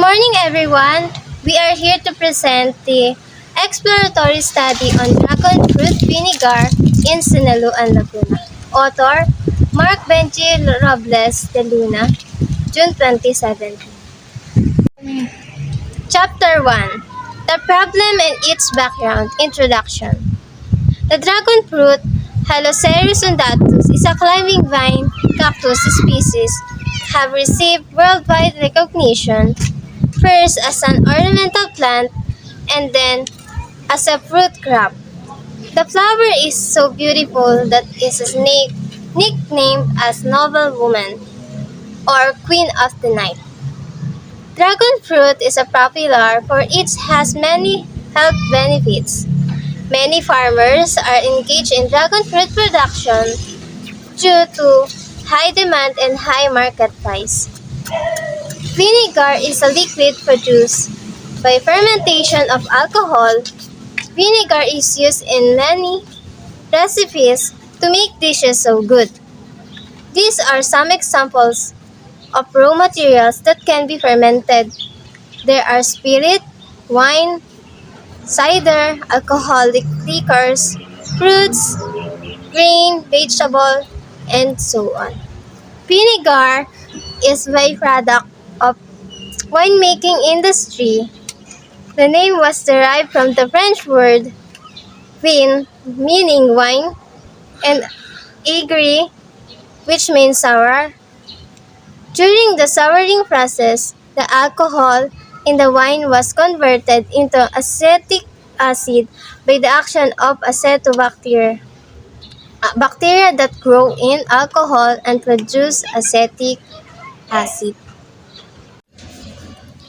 morning, everyone. We are here to present the exploratory study on dragon fruit vinegar in SINILOAN, Laguna. Author, Mark Benji Robles de Luna, June 2017. Chapter 1. The problem and its background. Introduction. The dragon fruit, Hylocereus undatus, is a climbing vine cactus species have received worldwide recognition, first as an ornamental plant and then as a fruit crop. The flower is so beautiful that it is nicknamed as Noble Woman or Queen of the Night. Dragon fruit is a popular for it has many health benefits. Many farmers are engaged in dragon fruit production due to high demand and high market price. Vinegar is a liquid produced by fermentation of alcohol. Vinegar is used in many recipes to make dishes so good. These are some examples of raw materials that can be fermented. There are spirit, wine, cider, alcoholic liquors, fruits, grain, vegetable, and so on. Vinegar is byproduct of winemaking industry. The name was derived from the French word vin, meaning wine, and aigre, which means sour. During the souring process, the alcohol in the wine was converted into acetic acid by the action of acetobacteria, bacteria that grow in alcohol and produce acetic acid.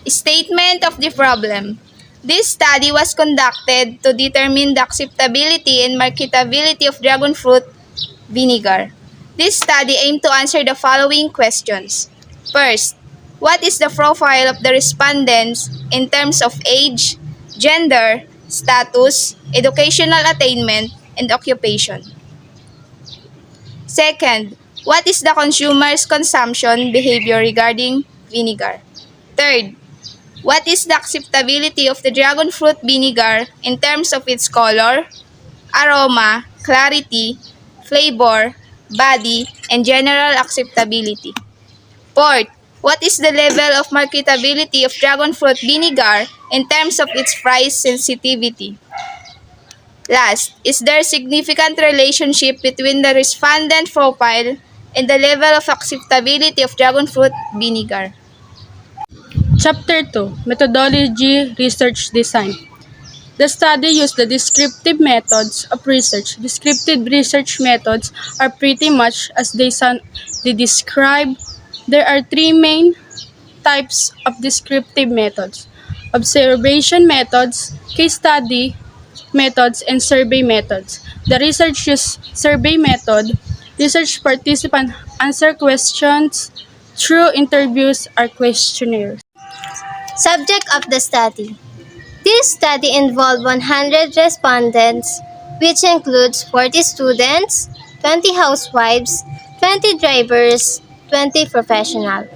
Statement of the problem. This study was conducted to determine the acceptability and marketability of dragon fruit vinegar. This study aimed to answer the following questions. First, what is the profile of the respondents in terms of age, gender, status, educational attainment, and occupation? Second, what is the consumer's consumption behavior regarding vinegar? Third, what is the acceptability of the dragon fruit vinegar in terms of its color, aroma, clarity, flavor, body, and general acceptability? Fourth, what is the level of marketability of dragon fruit vinegar in terms of its price sensitivity? Last, is there a significant relationship between the respondent profile and the level of acceptability of dragon fruit vinegar? Chapter 2. Methodology, Research Design. The study used the descriptive methods of research. Descriptive research methods are pretty much as they describe. There are three main types of descriptive methods: observation methods, case study methods, and survey methods. The research use survey method. Research participants answer questions through interviews or questionnaires. Subject of the study. This study involved 100 respondents, which includes 40 students, 20 housewives, 20 drivers, 20 professionals.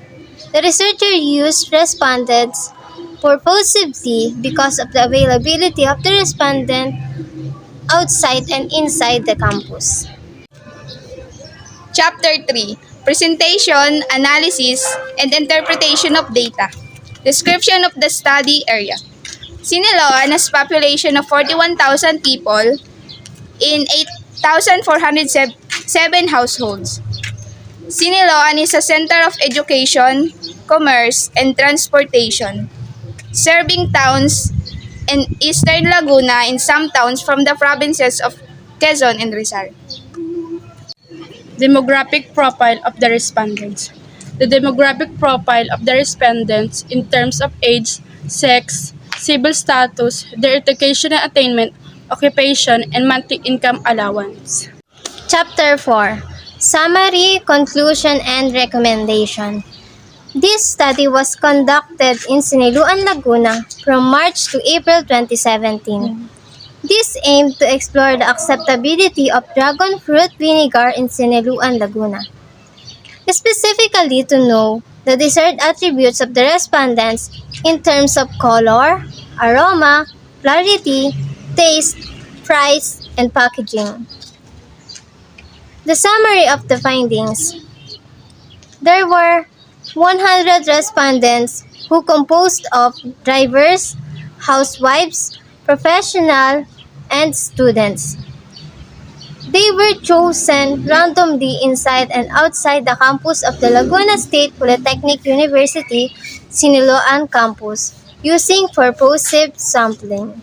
The researcher used respondents purposefully because of the availability of the respondent outside and inside the campus. Chapter 3. Presentation, Analysis, and Interpretation of Data. Description of the study area. SINILOAN has a population of 41,000 people in 8,407 households. SINILOAN is a center of education, commerce, and transportation, serving towns in eastern Laguna and some towns from the provinces of Quezon and Rizal. Demographic profile of the respondents. The demographic profile of the respondents in terms of age, sex, civil status, their educational attainment, occupation, and monthly income allowance. Chapter 4. Summary, Conclusion, and Recommendation. This study was conducted in SINILOAN, Laguna from March to April 2017. This aimed to explore the acceptability of dragon fruit vinegar in SINILOAN, Laguna. Specifically to know the desired attributes of the respondents in terms of color, aroma, clarity, taste, price, and packaging. The summary of the findings. There were 100 respondents who composed of drivers, housewives, professional, and students. They were chosen randomly inside and outside the campus of the Laguna State Polytechnic University, SINILOAN campus, using purposive sampling.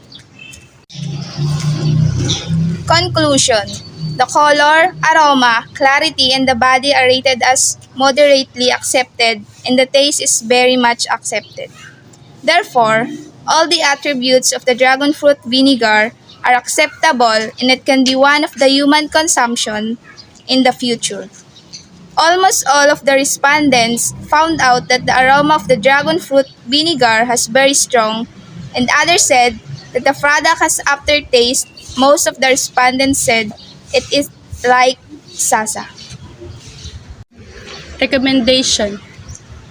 Conclusion. The color, aroma, clarity, and the body are rated as moderately accepted, and the taste is very much accepted. Therefore, all the attributes of the dragon fruit vinegar are acceptable, and it can be one of the human consumption in the future. Almost all of the respondents found out that the aroma of the dragon fruit vinegar has very strong, and others said that the product has aftertaste. Most of the respondents said it is like sasa. Recommendation.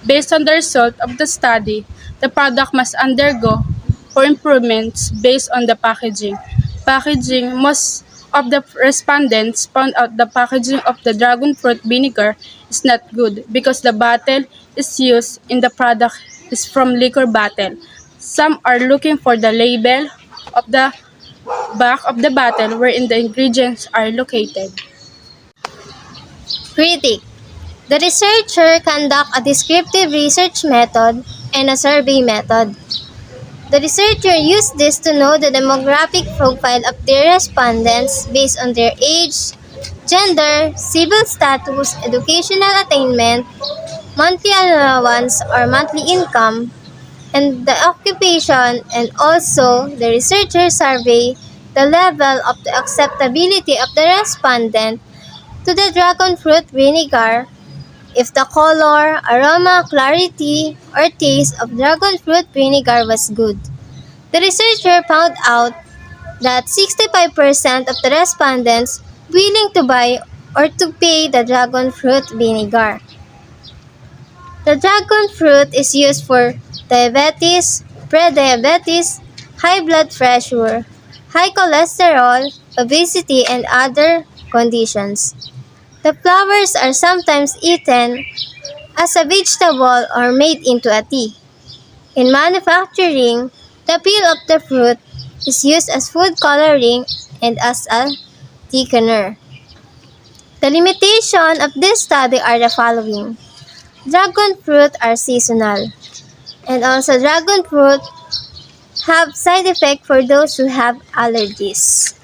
Based on the result of the study, the product must undergo for improvements based on the packaging. Packaging. Most of the respondents found out the packaging of the dragon fruit vinegar is not good because the bottle is used in the product is from liquor bottle. Some are looking for the label of the back of the bottle wherein the ingredients are located. Critic. The researcher conduct a descriptive research method and a survey method. The researcher used this to know the demographic profile of their respondents based on their age, gender, civil status, educational attainment, monthly allowance or monthly income, and the occupation, and also the researcher survey the level of the acceptability of the respondent to the dragon fruit vinegar if the color, aroma, clarity, or taste of dragon fruit vinegar was good. The researcher found out that 65% of the respondents willing to buy or to pay the dragon fruit vinegar. The dragon fruit is used for diabetes, prediabetes, high blood pressure, high cholesterol, obesity, and other conditions. The flowers are sometimes eaten as a vegetable or made into a tea. In manufacturing, the peel of the fruit is used as food coloring and as a thickener. The limitation of this study are the following. Dragon fruit are seasonal, and also dragon fruit have side effect for those who have allergies.